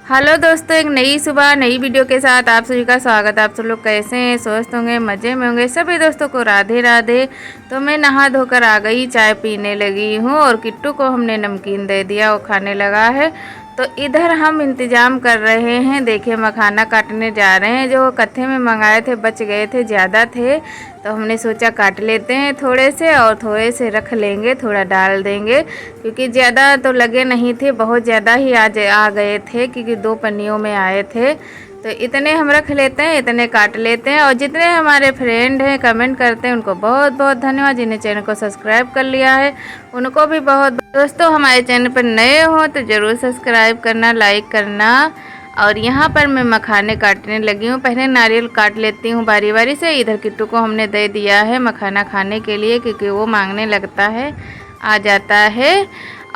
Hello दोस्तों, एक नई सुबह नई वीडियो के साथ आप सभी का स्वागत है। आप सब लोग कैसे हैं? स्वस्थ होंगे, मज़े में होंगे। सभी दोस्तों को राधे राधे। तो मैं नहा धोकर आ गई, चाय पीने लगी हूँ और किट्टू को हमने नमकीन दे दिया, वो खाने लगा है। तो इधर हम इंतज़ाम कर रहे हैं। देखिए, मखाना काटने जा रहे हैं। जो कत्थे में मंगाए थे बच गए थे, ज़्यादा थे, तो हमने सोचा काट लेते हैं थोड़े से और थोड़े से रख लेंगे, थोड़ा डाल देंगे, क्योंकि ज़्यादा तो लगे नहीं थे, बहुत ज़्यादा ही आज आ गए थे, क्योंकि 2 पन्नियों में आए थे। तो इतने हम रख लेते हैं, इतने काट लेते हैं। और जितने हमारे फ्रेंड हैं कमेंट करते हैं उनको बहुत बहुत धन्यवाद। जिन्हें चैनल को सब्सक्राइब कर लिया है उनको भी बहुत। दोस्तों, हमारे चैनल पर नए हो तो ज़रूर सब्सक्राइब करना, लाइक करना। और यहाँ पर मैं मखाने काटने लगी हूँ। पहले नारियल काट लेती हूँ बारी बारी से। इधर किट्टू को हमने दे दिया है मखाना खाने के लिए, क्योंकि वो मांगने लगता है, आ जाता है।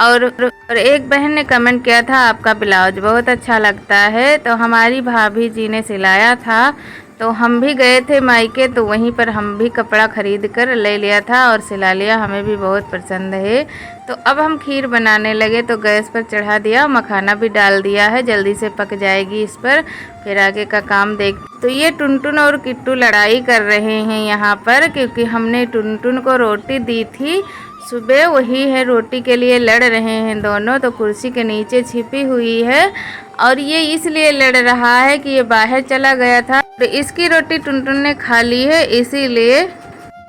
और एक बहन ने कमेंट किया था आपका ब्लाउज बहुत अच्छा लगता है। तो हमारी भाभी जी ने सिलाया था, तो हम भी गए थे मायके, तो वहीं पर हम भी कपड़ा खरीद कर ले लिया था और सिला लिया। हमें भी बहुत पसंद है। तो अब हम खीर बनाने लगे, तो गैस पर चढ़ा दिया, मखाना भी डाल दिया है, जल्दी से पक जाएगी इस पर। फिर आगे का काम देख। तो ये टुनटुन और किट्टू लड़ाई कर रहे हैं यहाँ पर, क्योंकि हमने टुनटुन को रोटी दी थी सुबह, वही है रोटी के लिए लड़ रहे हैं दोनों। तो कुर्सी के नीचे छिपी हुई है और ये इसलिए लड़ रहा है कि ये बाहर चला गया था, तो इसकी रोटी टुनटुन ने खा ली है,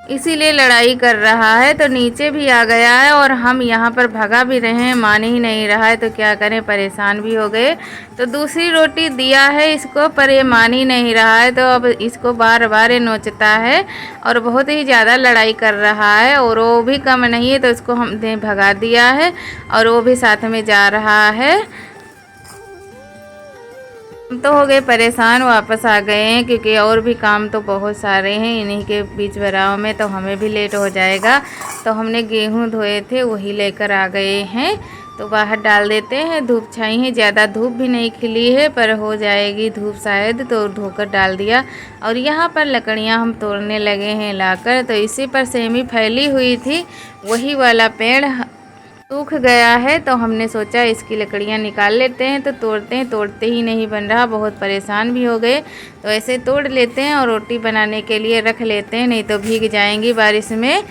इसीलिए लड़ाई कर रहा है। तो नीचे भी आ गया है और हम यहाँ पर भगा भी रहे हैं, मान ही नहीं रहा है। तो क्या करें, परेशान भी हो गए। तो दूसरी रोटी दिया है इसको, पर ये मान ही नहीं रहा है। तो अब इसको बार बार नोचता है और बहुत ही ज़्यादा लड़ाई कर रहा है, और वो भी कम नहीं है। तो इसको हमने भगा दिया है और वो भी साथ में जा रहा है। हम तो हो गए परेशान, वापस आ गए हैं, क्योंकि और भी काम तो बहुत सारे हैं इन्हीं के बीच भराव में, तो हमें भी लेट हो जाएगा। तो हमने गेहूं धोए थे, वही लेकर आ गए हैं। तो बाहर डाल देते हैं, धूप छाई है, ज़्यादा धूप भी नहीं खिली है, पर हो जाएगी धूप शायद, तो धोकर डाल दिया। और यहाँ पर लकड़ियाँ हम तोड़ने लगे हैं लाकर। तो इसी पर सेमी फैली हुई थी, वही वाला पेड़ सूख गया है, तो हमने सोचा इसकी लकड़ियाँ निकाल लेते हैं। तो तोड़ते हैं, तोड़ते ही नहीं बन रहा, बहुत परेशान भी हो गए। तो ऐसे तोड़ लेते हैं और रोटी बनाने के लिए रख लेते हैं, नहीं तो भीग जाएंगी बारिश में।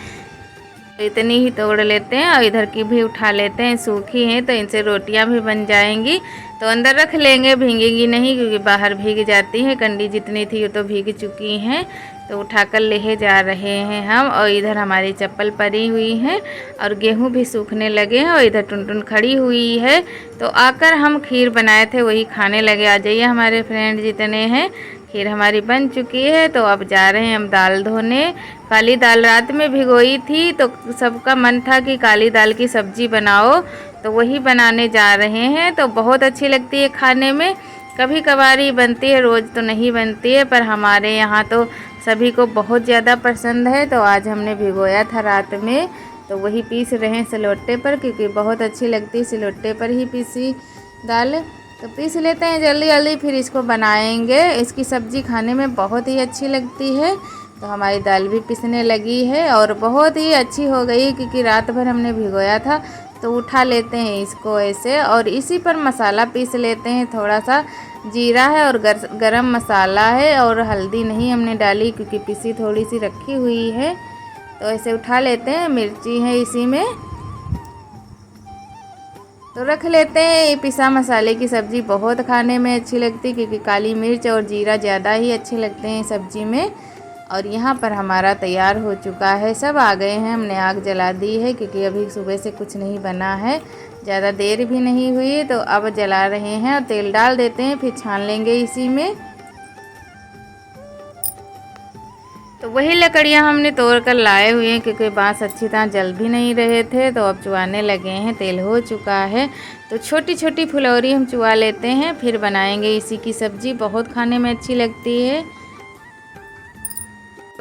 तो इतनी ही तोड़ लेते हैं और इधर की भी उठा लेते हैं, सूखी हैं तो इनसे रोटियां भी बन जाएंगी। तो अंदर रख लेंगे, भीगेंगी नहीं, क्योंकि बाहर भीग जाती हैं। कंडी जितनी थी वो तो भीग चुकी हैं। तो उठाकर ले जा रहे हैं हम। और इधर हमारी चप्पल पड़ी हुई है और गेहूं भी सूखने लगे हैं, और इधर टुनटुन खड़ी हुई है। तो आकर हम खीर बनाए थे वही खाने लगे। आ जाइए हमारे फ्रेंड जितने हैं। खीर हमारी बन चुकी है, तो अब जा रहे हैं हम दाल धोने। काली दाल रात में भिगोई थी, तो सबका मन था कि काली दाल की सब्ज़ी बनाओ, तो वही बनाने जा रहे हैं। तो बहुत अच्छी लगती है खाने में, कभी कभार ही बनती है, रोज़ तो नहीं बनती है, पर हमारे यहाँ तो सभी को बहुत ज़्यादा पसंद है। तो आज हमने भिगोया था रात में, तो वही पीस रहे हैं सिलौट्टे पर, क्योंकि बहुत अच्छी लगती है सिलौट्टे पर ही पीसी दाल। तो पीस लेते हैं जल्दी जल्दी, फिर इसको बनाएंगे। इसकी सब्ज़ी खाने में बहुत ही अच्छी लगती है। तो हमारी दाल भी पिसने लगी है और बहुत ही अच्छी हो गई, क्योंकि रात भर हमने भिगोया था। तो उठा लेते हैं इसको ऐसे, और इसी पर मसाला पीस लेते हैं। थोड़ा सा जीरा है और गरम मसाला है, और हल्दी नहीं हमने डाली, क्योंकि पिसी थोड़ी सी रखी हुई है। तो ऐसे उठा लेते हैं, मिर्ची है इसी में, तो रख लेते हैं। ये पिसा मसाले की सब्ज़ी बहुत खाने में अच्छी लगती, क्योंकि काली मिर्च और जीरा ज़्यादा ही अच्छे लगते हैं सब्ज़ी में। और यहाँ पर हमारा तैयार हो चुका है, सब आ गए हैं। हमने आग जला दी है, क्योंकि अभी सुबह से कुछ नहीं बना है, ज़्यादा देर भी नहीं हुई। तो अब जला रहे हैं और तेल डाल देते हैं, फिर छान लेंगे इसी में। तो वही लकड़ियाँ हमने तोड़ कर लाए हुए हैं, क्योंकि बांस अच्छी तरह जल भी नहीं रहे थे। तो अब चुआने लगे हैं, तेल हो चुका है। तो छोटी छोटी फुलौरी हम चुआ लेते हैं, फिर बनाएंगे इसी की सब्ज़ी, बहुत खाने में अच्छी लगती है।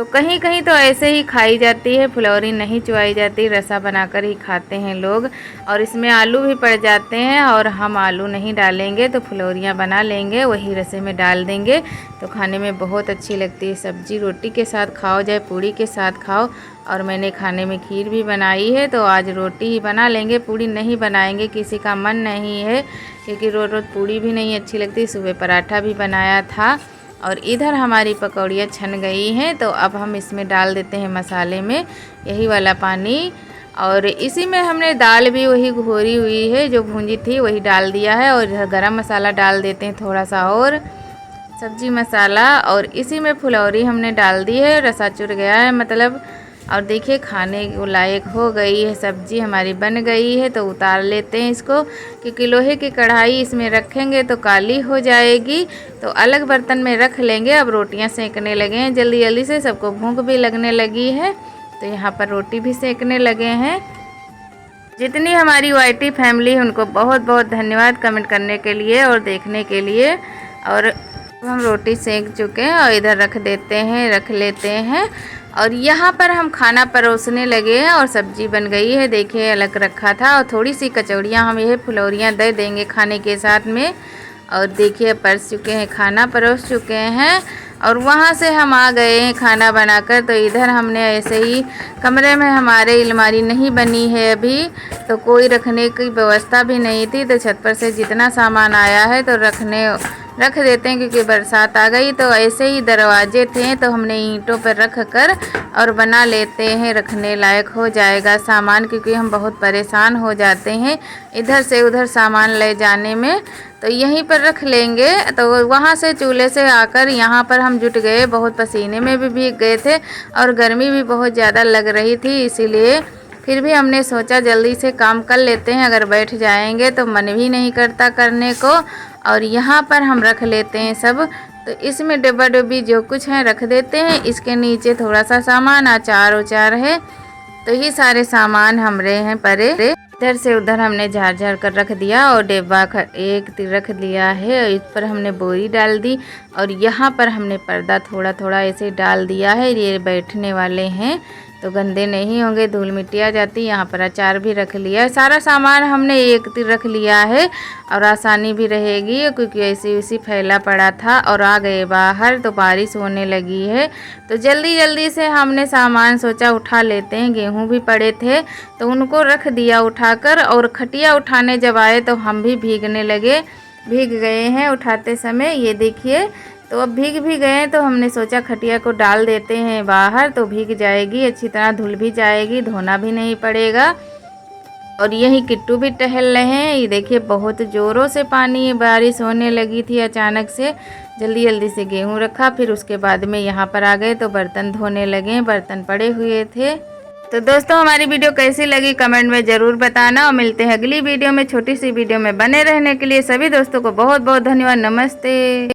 तो कहीं कहीं तो ऐसे ही खाई जाती है, फुलौरी नहीं चुवाई जाती, रसा बनाकर ही खाते हैं लोग। और इसमें आलू भी पड़ जाते हैं और हम आलू नहीं डालेंगे, तो फुलौरियाँ बना लेंगे, वही रसे में डाल देंगे तो खाने में बहुत अच्छी लगती है। सब्जी रोटी के साथ खाओ चाहे पूड़ी के साथ खाओ। और मैंने खाने में खीर भी बनाई है, तो आज रोटी ही बना लेंगे, पूड़ी नहीं बनाएंगे, किसी का मन नहीं है, क्योंकि रोज़ रोज़ पूड़ी भी नहीं अच्छी लगती। सुबह पराठा भी बनाया था। और इधर हमारी पकौड़ियाँ छन गई हैं, तो अब हम इसमें डाल देते हैं मसाले में यही वाला पानी। और इसी में हमने दाल भी वही घोरी हुई है जो भूंजी थी वही डाल दिया है। और इधर गरम मसाला डाल देते हैं थोड़ा सा, और सब्जी मसाला, और इसी में फुलौरी हमने डाल दी है। रसा चुर गया है मतलब। और देखिए खाने को लायक हो गई है, सब्जी हमारी बन गई है। तो उतार लेते हैं इसको, क्योंकि लोहे की कढ़ाई इसमें रखेंगे तो काली हो जाएगी, तो अलग बर्तन में रख लेंगे। अब रोटियां सेकने लगे हैं जल्दी जल्दी से, सबको भूख भी लगने लगी है, तो यहाँ पर रोटी भी सेकने लगे हैं। जितनी हमारी वाईटी फैमिली है उनको बहुत बहुत धन्यवाद कमेंट करने के लिए और देखने के लिए। और हम रोटी सेक चुके हैं और इधर रख लेते हैं। और यहाँ पर हम खाना परोसने लगे हैं और सब्जी बन गई है, देखिए अलग रखा था। और थोड़ी सी कचौड़ियाँ हम यह फुलौरियाँ दे देंगे खाने के साथ में। और देखिए परस चुके हैं, खाना परोस चुके हैं। और वहाँ से हम आ गए हैं खाना बनाकर। तो इधर हमने ऐसे ही कमरे में हमारे अलमारी नहीं बनी है अभी, तो कोई रखने की व्यवस्था भी नहीं थी, तो छत पर से जितना सामान आया है तो रख देते हैं, क्योंकि बरसात आ गई। तो ऐसे ही दरवाजे थे तो हमने ईंटों पर रख कर और बना लेते हैं, रखने लायक हो जाएगा सामान, क्योंकि हम बहुत परेशान हो जाते हैं इधर से उधर सामान ले जाने में। तो यहीं पर रख लेंगे। तो वहाँ से चूल्हे से आकर यहाँ पर हम जुट गए, बहुत पसीने में भी भीग गए थे और गर्मी भी बहुत ज़्यादा लग रही थी, इसीलिए फिर भी हमने सोचा जल्दी से काम कर लेते हैं, अगर बैठ जाएंगे तो मन भी नहीं करता करने को। और यहाँ पर हम रख लेते हैं सब, तो इसमें डिब्बा डिब्बी जो कुछ है रख देते हैं। इसके नीचे थोड़ा सा सामान अचार है, तो ये सारे सामान हमरे हैं परे। इधर से उधर हमने झाड़ झाड़ कर रख दिया और डिब्बा एक रख दिया है, और इस पर हमने बोरी डाल दी। और यहाँ पर हमने पर्दा थोड़ा थोड़ा ऐसे डाल दिया है, ये बैठने वाले हैं तो गंदे नहीं होंगे, धूल मिट्टी आ जाती। यहाँ पर अचार भी रख लिया है, सारा सामान हमने एक तीर रख लिया है और आसानी भी रहेगी, क्योंकि ऐसी वैसी फैला पड़ा था। और आ गए बाहर तो बारिश होने लगी है, तो जल्दी जल्दी से हमने सामान सोचा उठा लेते हैं। गेहूँ भी पड़े थे तो उनको रख दिया उठाकर, और खटिया उठाने जब आए तो हम भी भीग गए हैं उठाते समय, ये देखिए। तो अब भीग भी गए तो हमने सोचा खटिया को डाल देते हैं बाहर, तो भीग जाएगी अच्छी तरह, धुल भी जाएगी, धोना भी नहीं पड़ेगा। और यही किट्टू भी टहल रहे हैं, ये देखिए बहुत ज़ोरों से पानी बारिश होने लगी थी अचानक से। जल्दी जल्दी से गेहूं रखा, फिर उसके बाद में यहाँ पर आ गए तो बर्तन धोने लगे, बर्तन पड़े हुए थे। तो दोस्तों हमारी वीडियो कैसी लगी कमेंट में ज़रूर बताना, और मिलते हैं अगली वीडियो में। छोटी सी वीडियो में बने रहने के लिए सभी दोस्तों को बहुत बहुत धन्यवाद। नमस्ते।